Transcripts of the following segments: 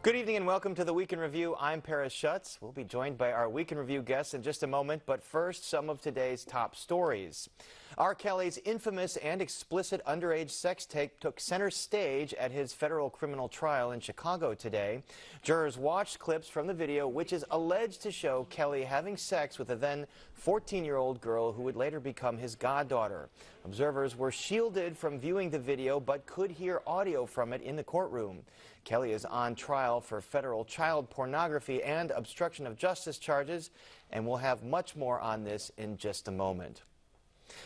Good evening and welcome to the Week in Review. I'm Paris Schutz. We'll be joined by our Week in Review guests in just a moment, but first, some of today's top stories. R. Kelly's infamous and explicit underage sex tape took center stage at his federal criminal trial in Chicago today. Jurors watched clips from the video, which is alleged to show Kelly having sex with a then 14-year-old girl who would later become his goddaughter. Observers were shielded from viewing the video, but could hear audio from it in the courtroom. Kelly is on trial for federal child pornography and obstruction of justice charges, and we'll have much more on this in just a moment.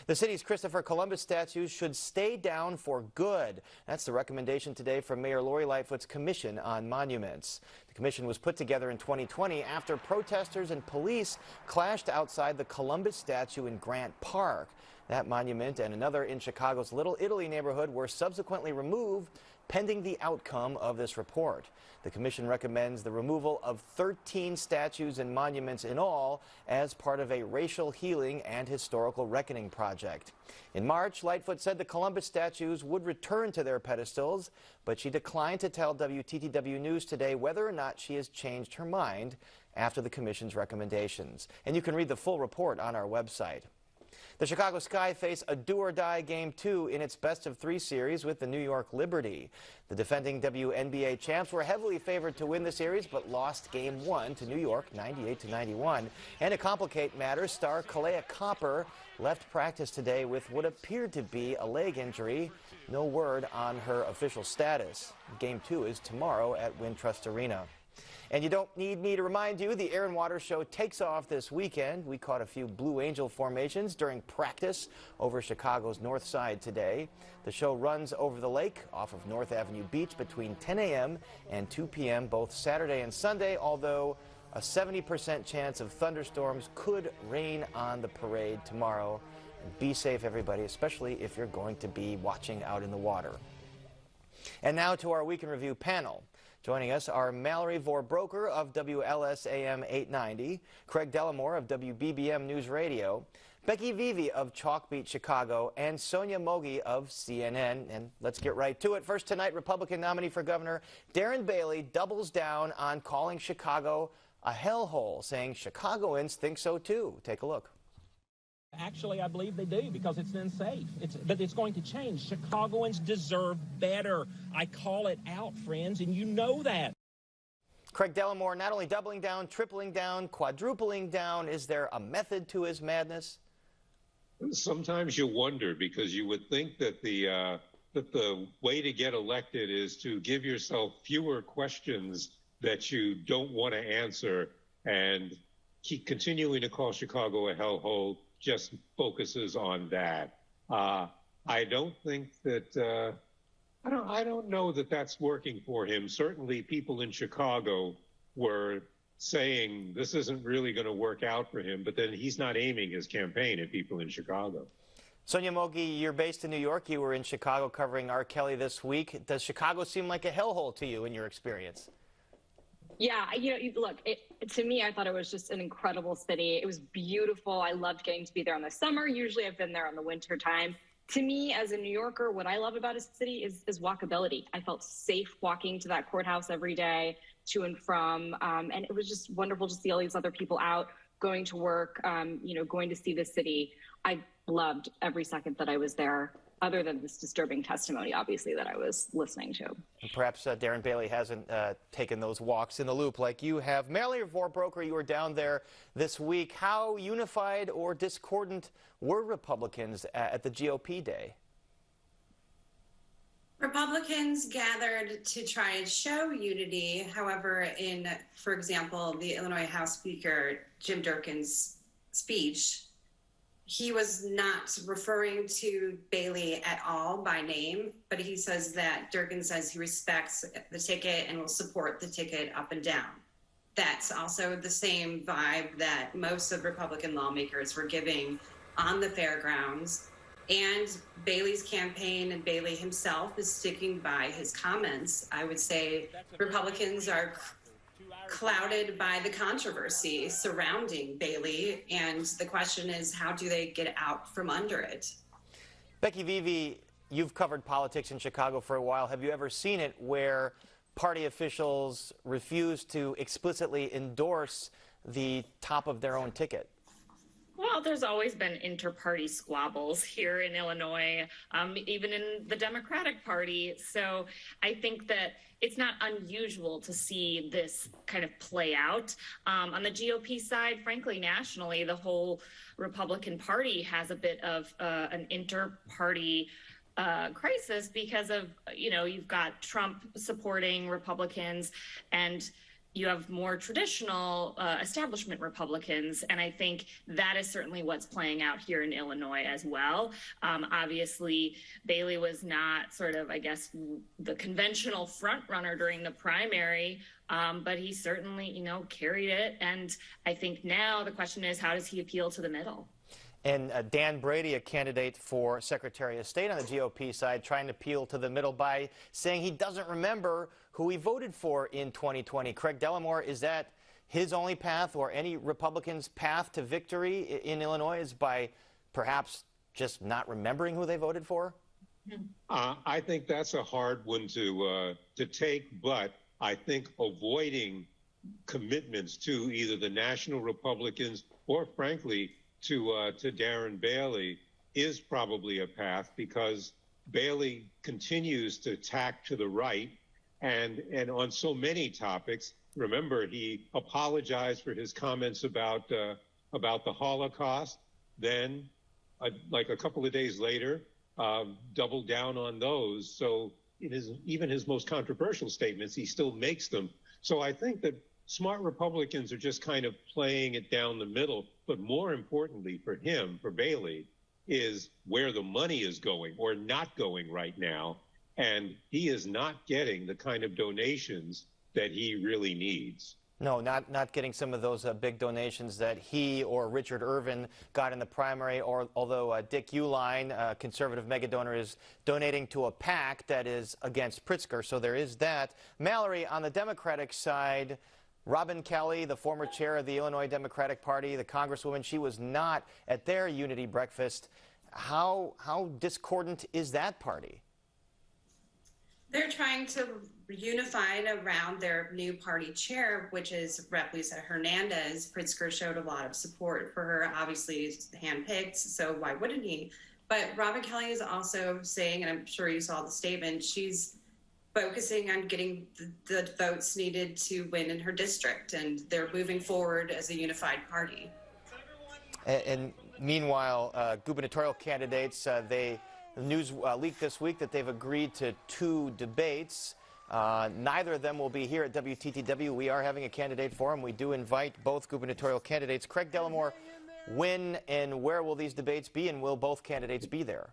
The city's Christopher Columbus statues should stay down for good. That's the recommendation today from Mayor Lori Lightfoot's Commission on Monuments. The commission was put together in 2020 after protesters and police clashed outside the Columbus statue in Grant Park. That monument and another in Chicago's Little Italy neighborhood were subsequently removed pending the outcome of this report. The commission recommends the removal of 13 statues and monuments in all as part of a racial healing and historical reckoning project. In March, Lightfoot said the Columbus statues would return to their pedestals, but she declined to tell WTTW News today whether or not she has changed her mind after the commission's recommendations. And you can read the full report on our website. The Chicago Sky face a do-or-die Game 2 in its best-of-3 series with the New York Liberty. The defending WNBA champs were heavily favored to win the series, but lost Game 1 to New York 98-91. And to complicate matters, star Kalea Copper left practice today with what appeared to be a leg injury. No word on her official status. Game 2 is tomorrow at Wintrust Arena. And you don't need me to remind you, the Air and Water Show takes off this weekend. We caught a few Blue Angel formations during practice over Chicago's North Side today. The show runs over the lake off of North Avenue Beach between 10 a.m. and 2 p.m. both Saturday and Sunday, although a 70% chance of thunderstorms could rain on the parade tomorrow. And be safe, everybody, especially if you're going to be watching out in the water. And now to our Week in Review panel. Joining us are Mallory Vorbroker of WLS-AM 890, Craig Dellamore of WBBM News Radio, Becky Vivi of Chalk Beat Chicago, and Sonia Mogi of CNN. And let's get right to it. First tonight, Republican nominee for governor Darren Bailey doubles down on calling Chicago a hellhole, saying Chicagoans think so too. Take a look. Actually, I believe they do because it's unsafe. But it's going to change. Chicagoans deserve better. I call it out, friends, and you know that. Craig Dellamore not only doubling down, tripling down, quadrupling down. Is there a method to his madness? Sometimes you wonder, because you would think that the way to get elected is to give yourself fewer questions that you don't want to answer, and keep continuing to call Chicago a hellhole just focuses on that. I don't think that I don't know that that's working for him. Certainly, people in Chicago were saying this isn't really going to work out for him, but then he's not aiming his campaign at people in Chicago. Sonia Mogi, you're based in New York. You were in Chicago covering R. Kelly this week. Does Chicago seem like a hellhole to you in your experience? Yeah, look, to me, I thought it was just an incredible city. It was beautiful. I loved getting to be there in the summer. Usually I've been there in the winter time. To me, as a New Yorker, what I love about a city is walkability. I felt safe walking to that courthouse every day, to and from, and it was just wonderful to see all these other people out, going to work, going to see the city. I loved every second that I was there, other than this disturbing testimony, obviously, that I was listening to. And perhaps Darren Bailey hasn't taken those walks in the loop like you have. Mallory Vorbroker, you were down there this week. How unified or discordant were Republicans at the GOP day? Republicans gathered to try and show unity. However, for example, the Illinois House Speaker, Jim Durkin's speech, he was not referring to Bailey at all by name, but he says that Durkin says he respects the ticket and will support the ticket up and down. That's also the same vibe that most of Republican lawmakers were giving on the fairgrounds. And Bailey's campaign and Bailey himself is sticking by his comments. I would say Republicans are clouded by the controversy surrounding Bailey, and the question is, how do they get out from under it? Becky Vivi, you've covered politics in Chicago for a while. Have you ever seen it where party officials refuse to explicitly endorse the top of their own ticket? Well, there's always been inter-party squabbles here in Illinois, even in the Democratic Party. So I think that it's not unusual to see this kind of play out. On the GOP side, frankly, nationally, the whole Republican Party has a bit of an inter-party crisis because of, you've got Trump supporting Republicans and you have more traditional establishment Republicans, and I think that is certainly what's playing out here in Illinois as well. Obviously, Bailey was not sort of, I guess, the conventional front runner during the primary, but he certainly, carried it. And I think now the question is, how does he appeal to the middle? And Dan Brady, a candidate for Secretary of State on the GOP side, trying to appeal to the middle by saying he doesn't remember who he voted for in 2020. Craig Dellimore, is that his only path, or any Republican's path to victory in Illinois, is by perhaps just not remembering who they voted for? I think that's a hard one to take, but I think avoiding commitments to either the national Republicans or, frankly, to Darren Bailey is probably a path, because Bailey continues to tack to the right, and on so many topics. Remember, he apologized for his comments about the Holocaust. Then, like a couple of days later, doubled down on those. So even his most controversial statements, he still makes them. So I think that smart Republicans are just kind of playing it down the middle. But more importantly for him, for Bailey, is where the money is going or not going right now. And he is not getting the kind of donations that he really needs. No, not getting some of those big donations that he or Richard Irvin got in the primary, or although Dick Uihlein, conservative mega donor, is donating to a PAC that is against Pritzker. So there is that. Mallory, on the Democratic side, Robin Kelly, the former chair of the Illinois Democratic Party, the congresswoman, she was not at their unity breakfast. How discordant is that party? They're trying to unify around their new party chair, which is Rep. Lisa Hernandez. Pritzker showed a lot of support for her. Obviously, he's handpicked, so why wouldn't he? But Robin Kelly is also saying, and I'm sure you saw the statement, she's focusing on getting the votes needed to win in her district, and they're moving forward as a unified party. And meanwhile, gubernatorial candidates, the news leaked this week that they've agreed to 2 debates. Neither of them will be here at WTTW. We are having a candidate forum. We do invite both gubernatorial candidates. Craig Dellimore, when and where will these debates be, and will both candidates be there?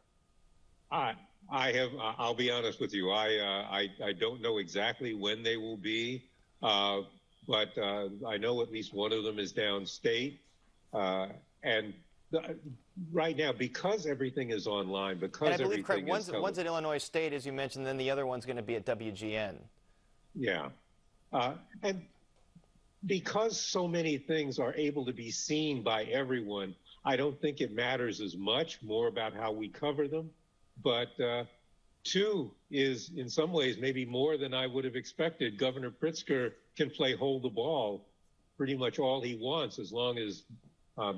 I'll be honest with you. I don't know exactly when they will be, but I know at least one of them is downstate. Right now, because everything is online, because and I believe, Craig, everything one's at Illinois State, as you mentioned, then the other one's going to be at WGN. Yeah. And because so many things are able to be seen by everyone, I don't think it matters as much, more about how we cover them. But 2 is, in some ways, maybe more than I would have expected. Governor Pritzker can play hold the ball pretty much all he wants, as long as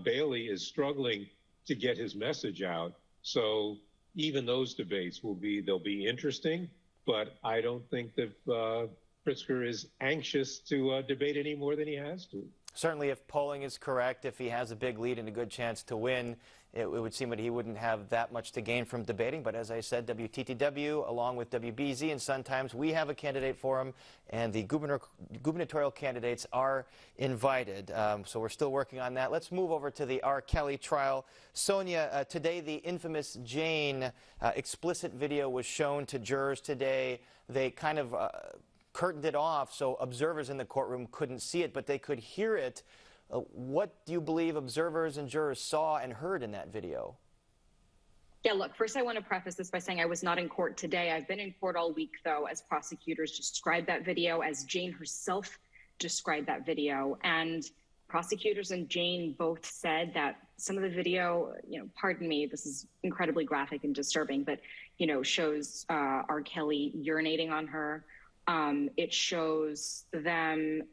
Bailey is struggling to get his message out. So even those debates they'll be interesting, but I don't think that Pritzker is anxious to debate any more than he has to. Certainly, if polling is correct, if he has a big lead and a good chance to win, it would seem that he wouldn't have that much to gain from debating. But as I said, WTTW, along with WBZ and Sun Times, we have a candidate forum, and the gubernatorial candidates are invited. So we're still working on that. Let's move over to the R. Kelly trial. Sonia, today the infamous Jane explicit video was shown to jurors today. They kind of curtained it off so observers in the courtroom couldn't see it, but they could hear it. What do you believe observers and jurors saw and heard in that video? Yeah, look, first I want to preface this by saying I was not in court today. I've been in court all week, though, as prosecutors described that video, as Jane herself described that video. And prosecutors and Jane both said that some of the video, pardon me, this is incredibly graphic and disturbing, but, shows R. Kelly urinating on her, It shows them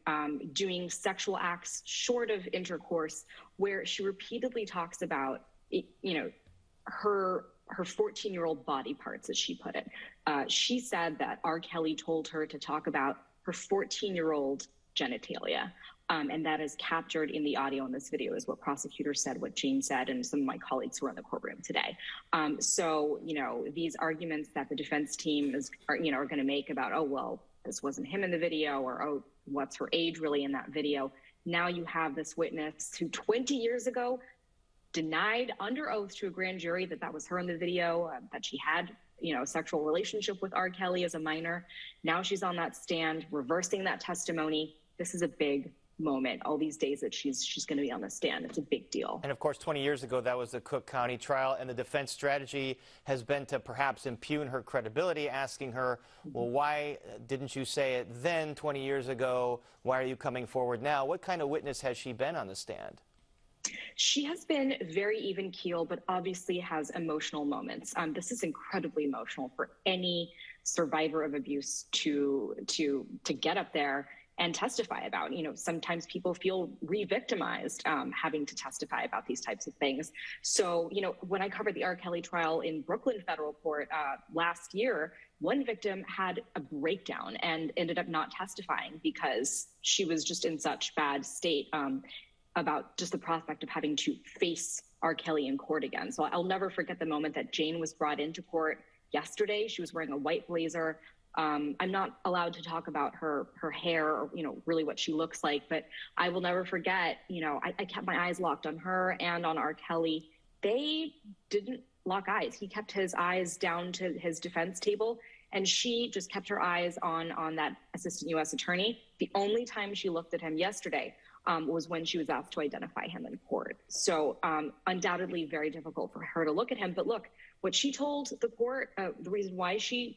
doing sexual acts short of intercourse, where she repeatedly talks about, her 14-year-old body parts, as she put it. She said that R. Kelly told her to talk about her 14-year-old genitalia. And that is captured in the audio in this video, is what prosecutors said, what Jane said, and some of my colleagues who are in the courtroom today. So, these arguments that the defense team are going to make about, oh, well, this wasn't him in the video, or, oh, what's her age really in that video? Now you have this witness who 20 years ago denied under oath to a grand jury that was her in the video, that she had, a sexual relationship with R. Kelly as a minor. Now she's on that stand, reversing that testimony. This is a big moment. All these days that she's going to be on the stand, it's a big deal. And of course, 20 years ago, that was the Cook County trial, and the defense strategy has been to perhaps impugn her credibility, asking her, well, why didn't you say it then 20 years ago? Why are you coming forward now? What kind of witness has she been on the stand? She has been very even keel, but obviously has emotional moments. This is incredibly emotional for any survivor of abuse to get up there and testify about. Sometimes people feel re-victimized having to testify about these types of things. So, when I covered the R. Kelly trial in Brooklyn federal court last year, one victim had a breakdown and ended up not testifying because she was just in such bad state about just the prospect of having to face R. Kelly in court again. So I'll never forget the moment that Jane was brought into court yesterday. She was wearing a white blazer. I'm not allowed to talk about her hair or, really what she looks like, but I will never forget, I kept my eyes locked on her and on R. Kelly. They didn't lock eyes. He kept his eyes down to his defense table, and she just kept her eyes on that assistant U.S. attorney. The only time she looked at him yesterday was when she was asked to identify him in court. So undoubtedly very difficult for her to look at him. But look, what she told the court, the reason why she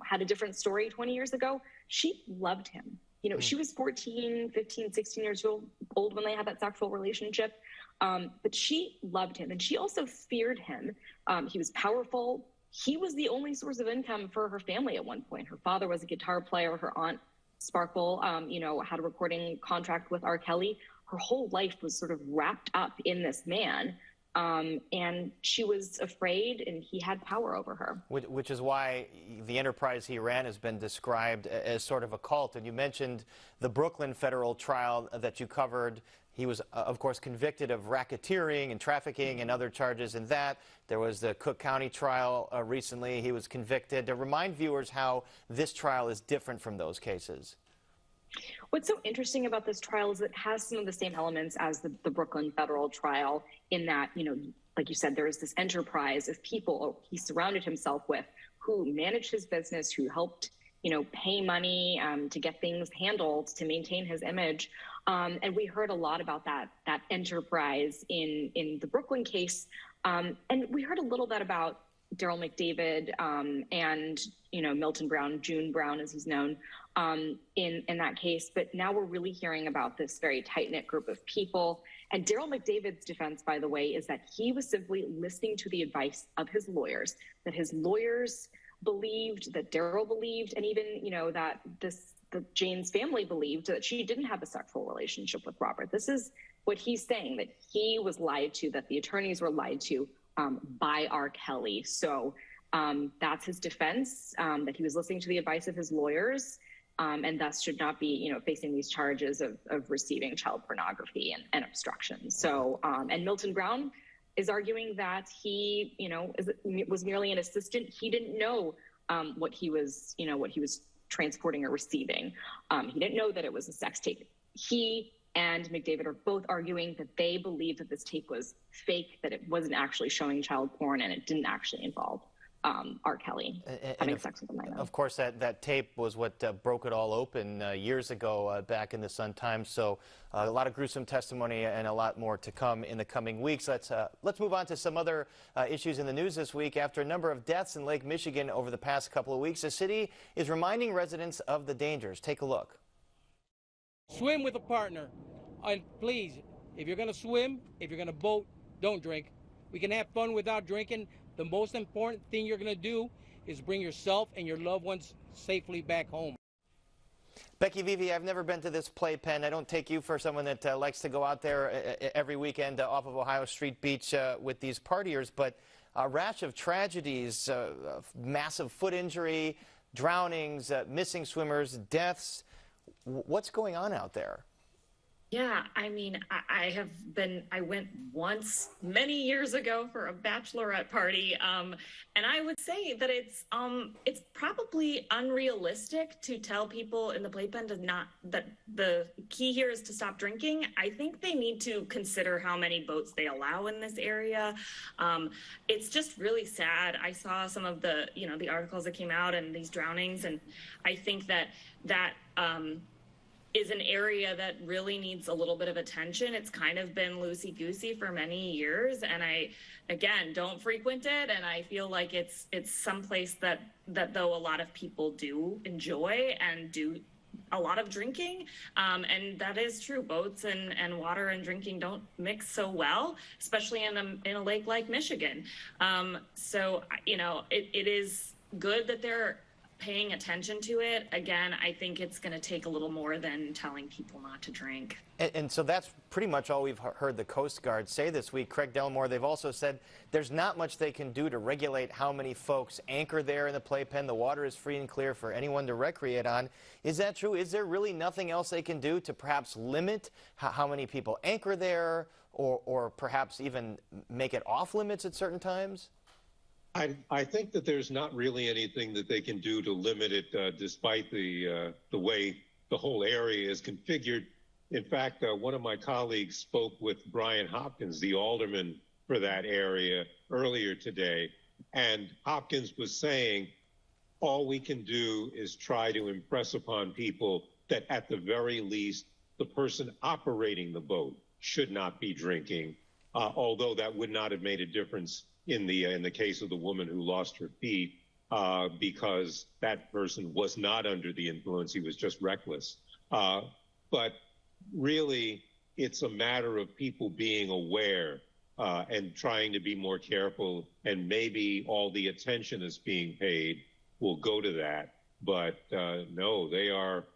had a different story 20 years ago, she loved him. She was 14, 15, 16 years old when they had that sexual relationship. But she loved him, and she also feared him. He was powerful. He was the only source of income for her family at one point. Her father was a guitar player. Her aunt, Sparkle, had a recording contract with R. Kelly. Her whole life was sort of wrapped up in this man. And she was afraid, and he had power over her. Which is why the enterprise he ran has been described as sort of a cult. And you mentioned the Brooklyn federal trial that you covered. He was, of course, convicted of racketeering and trafficking and other charges in that. There was the Cook County trial recently. He was convicted. To remind viewers how this trial is different from those cases. What's so interesting about this trial is it has some of the same elements as the Brooklyn federal trial, in that, like you said, there is this enterprise of people he surrounded himself with who managed his business, who helped, pay money to get things handled, to maintain his image. And we heard a lot about that enterprise in the Brooklyn case. And we heard a little bit about Daryl McDavid and, Milton Brown, June Brown, as he's known, in that case. But now we're really hearing about this very tight-knit group of people. And Daryl McDavid's defense, by the way, is that he was simply listening to the advice of his lawyers, that his lawyers believed, that Daryl believed, and even, that Jane's family believed that she didn't have a sexual relationship with Robert. This is what he's saying, that he was lied to, that the attorneys were lied to by R. Kelly. So that's his defense, that he was listening to the advice of his lawyers, and thus should not be, facing these charges of receiving child pornography and obstruction. So, and Milton Brown is arguing that he, was merely an assistant. He didn't know what he was transporting or receiving. He didn't know that it was a sex tape. He and McDavid are both arguing that they believe that this tape was fake, that it wasn't actually showing child porn, and it didn't actually involve R. Kelly having sex with a minor. Of course, that tape was what broke it all open years ago back in the Sun-Times. So a lot of gruesome testimony and a lot more to come in the coming weeks. Let's move on to some other issues in the news this week. After a number of deaths in Lake Michigan over the past couple of weeks, the city is reminding residents of the dangers. Take a look. Swim with a partner. And please, if you're going to swim, if you're going to boat, don't drink. We can have fun without drinking. The most important thing you're going to do is bring yourself and your loved ones safely back home. Becky Vivi, I've never been to this playpen. I don't take you for someone that likes to go out there every weekend off of Ohio Street Beach with these partiers, but a rash of tragedies, massive foot injury, drownings, missing swimmers, deaths. What's going on out there? Yeah, I mean, I went once many years ago for a bachelorette party. And I would say that it's probably unrealistic to tell people in the playpen that the key here is to stop drinking. I think they need to consider how many boats they allow in this area. It's just really sad. I saw some of the articles that came out and these drownings, and I think that is an area that really needs a little bit of attention. It's kind of been loosey-goosey for many years, and I, again, don't frequent it, and I feel like it's someplace that though a lot of people do enjoy and do a lot of drinking, and that is true. Boats and water and drinking don't mix so well, especially in a lake like Michigan. So, it is good that they're paying attention to it. Again, I think it's going to take a little more than telling people not to drink. And so that's pretty much all we've heard the Coast Guard say this week. Craig Delmore, they've also said there's not much they can do to regulate how many folks anchor there in the playpen. The water is free and clear for anyone to recreate on. Is that true? Is there really nothing else they can do to perhaps limit how many people anchor there, or perhaps even make it off limits at certain times? I think that there's not really anything that they can do to limit it, despite the way the whole area is configured. In fact, one of my colleagues spoke with Brian Hopkins, the alderman for that area, earlier today, and Hopkins was saying all we can do is try to impress upon people that at the very least the person operating the boat should not be drinking, although that would not have made a difference in the case of the woman who lost her feet, because that person was not under the influence. He was just reckless. But really, it's a matter of people being aware and trying to be more careful, and maybe all the attention that's being paid will go to that. But no, they are,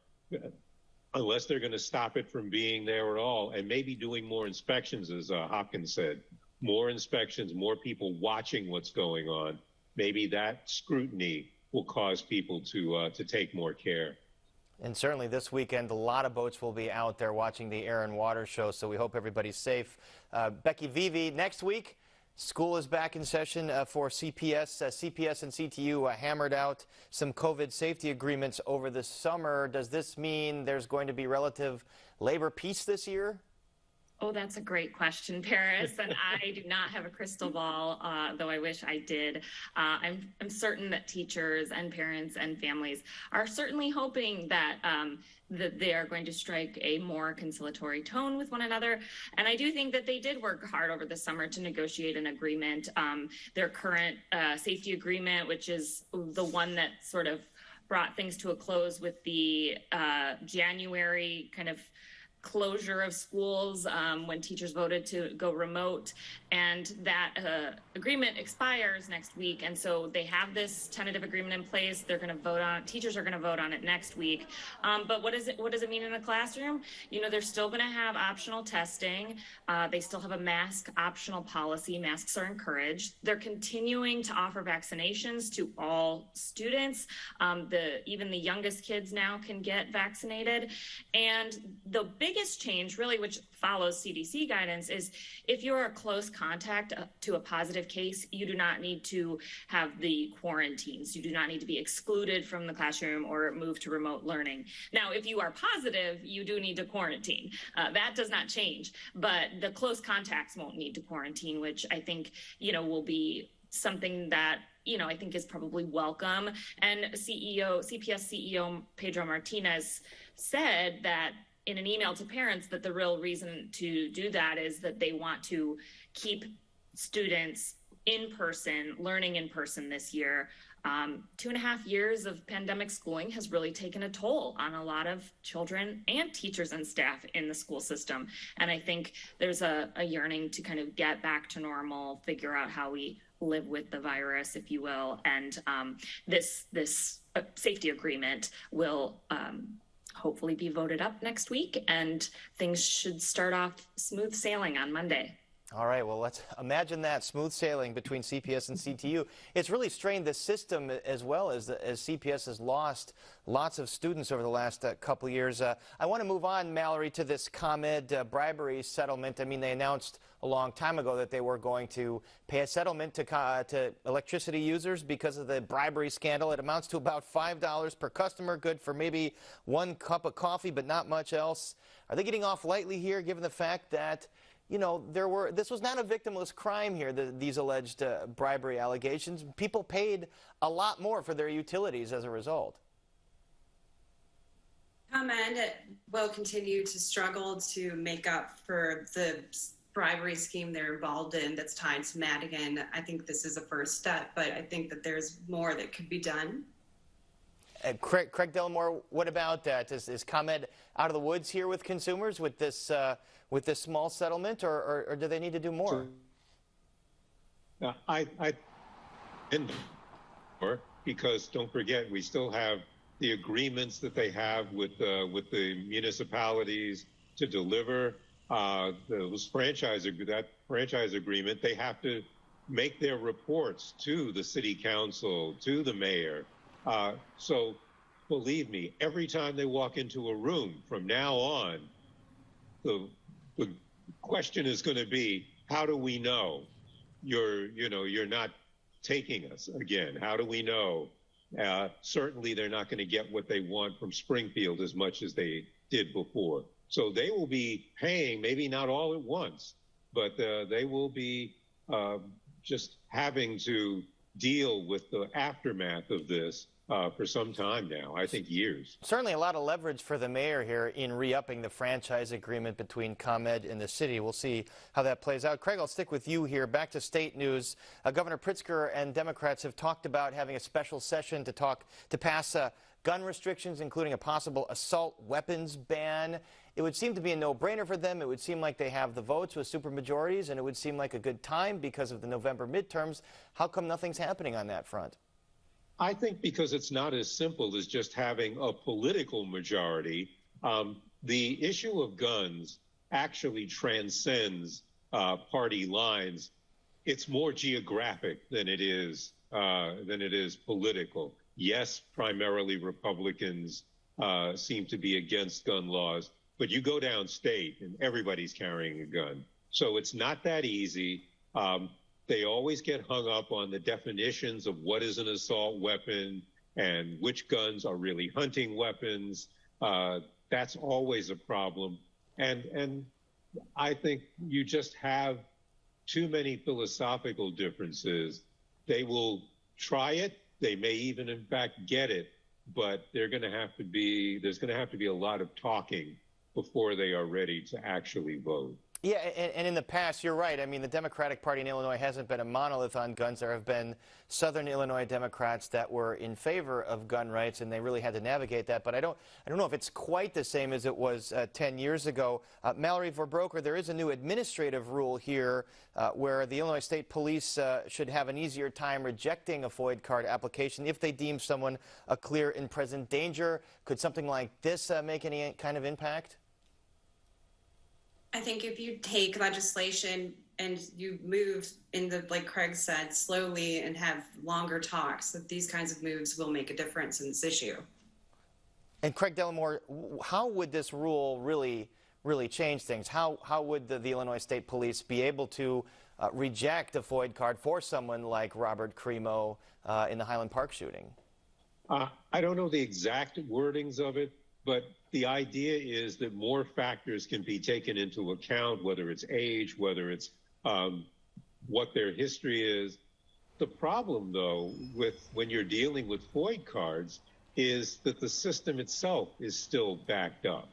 unless they're going to stop it from being there at all, and maybe doing more inspections, as Hopkins said. More inspections, more people watching what's going on. Maybe that scrutiny will cause people to take more care. And certainly this weekend, a lot of boats will be out there watching the Air and Water Show, so we hope everybody's safe. Becky Vivi, next week, school is back in session for CPS. CPS and CTU hammered out some COVID safety agreements over the summer. Does this mean there's going to be relative labor peace this year? Oh, that's a great question, Paris. And I do not have a crystal ball, though I wish I did. I'm certain that teachers and parents and families are certainly hoping that that they are going to strike a more conciliatory tone with one another. And I do think that they did work hard over the summer to negotiate an agreement. Their current safety agreement, which is the one that sort of brought things to a close with the January kind of closure of schools when teachers voted to go remote, and that agreement expires next week. And so they have this tentative agreement in place. They're going to vote on it. Teachers are going to vote on it next week. But what does it mean in a classroom? They're still going to have optional testing. They still have a mask optional policy. Masks are encouraged. They're continuing to offer vaccinations to all students. Even the youngest kids now can get vaccinated. And the biggest change, really, which follows CDC guidance, is if you're a close contact to a positive case, you do not need to have the quarantines. You do not need to be excluded from the classroom or move to remote learning. Now, if you are positive, you do need to quarantine. That does not change, but the close contacts won't need to quarantine, which I think, will be something that I think is probably welcome. And CPS CEO Pedro Martinez said that in an email to parents that the real reason to do that is that they want to keep students learning in person this year. 2.5 years of pandemic schooling has really taken a toll on a lot of children and teachers and staff in the school system. And I think there's a yearning to kind of get back to normal, figure out how we live with the virus, if you will. And this safety agreement will hopefully be voted up next week, and things should start off smooth sailing on Monday. All right, well, let's imagine that, smooth sailing between CPS and CTU. It's really strained the system as well as CPS has lost lots of students over the last couple of years. I want to move on, Mallory, to this ComEd bribery settlement. I mean, they announced a long time ago that they were going to pay a settlement to electricity users because of the bribery scandal. It amounts to about $5 per customer, good for maybe one cup of coffee, but not much else. Are they getting off lightly here, given the fact that this was not a victimless crime here, these alleged bribery allegations? People paid a lot more for their utilities as a result. ComEd will continue to struggle to make up for the bribery scheme they're involved in that's tied to Madigan. I think this is a first step, but I think that there's more that could be done. Craig Delmore, what about that? Is ComEd out of the woods here with consumers with this small settlement, or do they need to do more? Because don't forget, we still have the agreements that they have with the municipalities to deliver that franchise agreement. They have to make their reports to the city council, to the mayor. So believe me, every time they walk into a room from now on, the question is going to be, how do we know you're not taking us again? How do we know? Certainly they're not going to get what they want from Springfield as much as they did before. So they will be paying, maybe not all at once, but they will be just having to deal with the aftermath of this for some time now, I think years. Certainly a lot of leverage for the mayor here in re-upping the franchise agreement between ComEd and the city. We'll see how that plays out. Craig, I'll stick with you here. Back to state news. Governor Pritzker and Democrats have talked about having a special session to pass gun restrictions, including a possible assault weapons ban. It would seem to be a no-brainer for them. It would seem like they have the votes with supermajorities, and it would seem like a good time because of the November midterms. How come nothing's happening on that front? I think because it's not as simple as just having a political majority. The issue of guns actually transcends party lines. It's more geographic than it is political. Yes, primarily Republicans seem to be against gun laws, but you go downstate and everybody's carrying a gun. So it's not that easy. They always get hung up on the definitions of what is an assault weapon and which guns are really hunting weapons. That's always a problem. And I think you just have too many philosophical differences. They will try it. They may even, in fact, get it. But there's going to have to be a lot of talking before they are ready to actually vote. Yeah, and in the past, you're right. I mean, the Democratic Party in Illinois hasn't been a monolith on guns. There have been Southern Illinois Democrats that were in favor of gun rights, and they really had to navigate that. But I don't know if it's quite the same as it was 10 years ago. Mallory Verbroker, there is a new administrative rule here where the Illinois State Police should have an easier time rejecting a FOID card application if they deem someone a clear and present danger. Could something like this make any kind of impact? I think if you take legislation and you move like Craig said, slowly and have longer talks, that these kinds of moves will make a difference in this issue. And Craig Delmore, how would this rule really change things? How would the Illinois State Police be able to reject a FOID card for someone like Robert Crimo in the Highland Park shooting? I don't know the exact wordings of it, but the idea is that more factors can be taken into account, whether it's age, whether it's what their history is. The problem, though, when you're dealing with FOID cards is that the system itself is still backed up.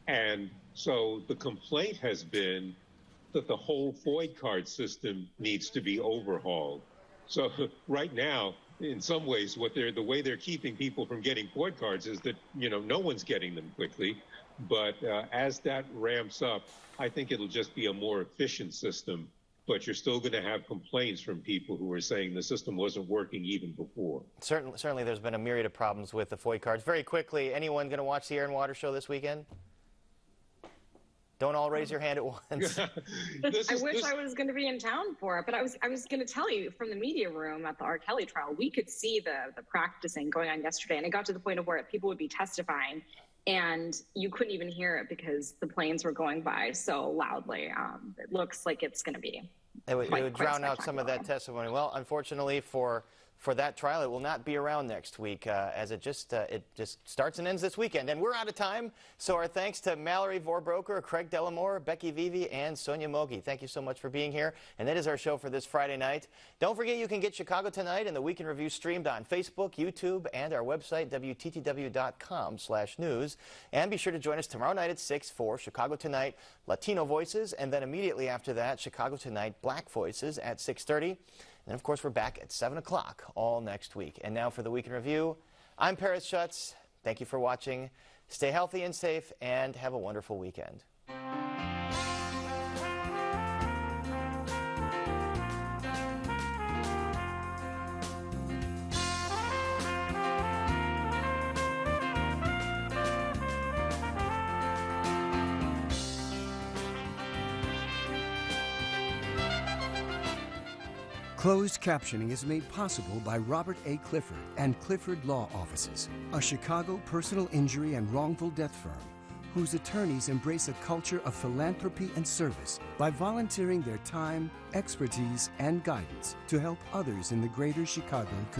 And so the complaint has been that the whole FOID card system needs to be overhauled. So right now, in some ways, the way they're keeping people from getting FOID cards is that, no one's getting them quickly. But as that ramps up, I think it'll just be a more efficient system. but you're still going to have complaints from people who are saying the system wasn't working even before. Certainly there's been a myriad of problems with the FOIA cards. Very quickly, anyone going to watch the Air and Water Show this weekend? Don't all raise your hand at once. I wish I was going to be in town for it, but I was going to tell you from the media room at the R. Kelly trial, we could see the practicing going on yesterday, and it got to the point of where people would be testifying, and you couldn't even hear it because the planes were going by so loudly. It looks like it's going to be. It would drown out some of that testimony. Well, unfortunately for that trial, it will not be around next week as it just starts and ends this weekend. And we're out of time, so our thanks to Mallory Vorbroker, Craig Delamore, Becky Vivi, and Sonia Mogi. Thank you so much for being here. And that is our show for this Friday night. Don't forget you can get Chicago Tonight and the Week in Review streamed on Facebook, YouTube, and our website, WTTW.com/news. And be sure to join us tomorrow night at 6 for Chicago Tonight, Latino Voices, and then immediately after that, Chicago Tonight, Black Voices at 6:30. And, of course, we're back at 7 o'clock all next week. And now for the Week in Review, I'm Paris Schutz. Thank you for watching. Stay healthy and safe, and have a wonderful weekend. Closed captioning is made possible by Robert A. Clifford and Clifford Law Offices, a Chicago personal injury and wrongful death firm whose attorneys embrace a culture of philanthropy and service by volunteering their time, expertise, and guidance to help others in the greater Chicago community.